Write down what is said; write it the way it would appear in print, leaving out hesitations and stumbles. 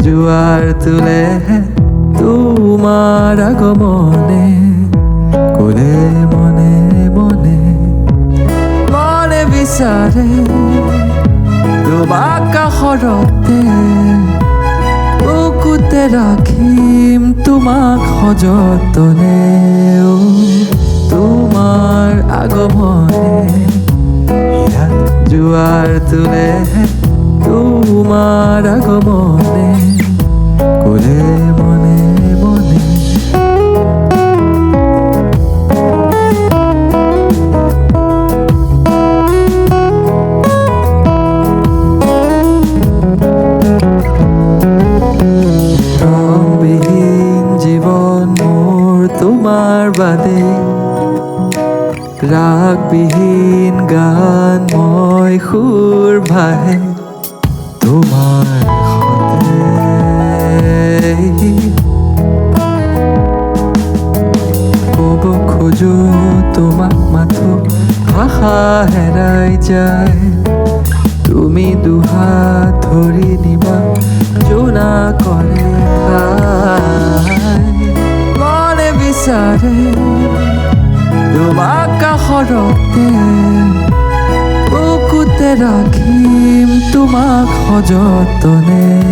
জোৱাৰ তোলে তোমাৰ আগমনে কোলে মনে মনে মনে বিচাৰে তোমাক কাষৰতে বুকুতে ৰাখিম তোমাক সযতনে তোমাৰ আগমনে ইয়াত জোৱাৰ তোলে তোমাৰ আগমনে কোলে মনে মনে ৰংবিহীন জীৱন মোৰ তোমাৰ বাদে ৰাগবিহীন গান মই সুৰ ভাহে তোমাৰ সতে ক'ব খোজো তোমাক মাথো ভাষা হেৰাই যায় তুমি দুহাত ধৰি নিবা জোনা কৰে মনে বিচাৰে তোমাক কাষৰতে বুকুতে ৰাখিম তোমাক সযতনে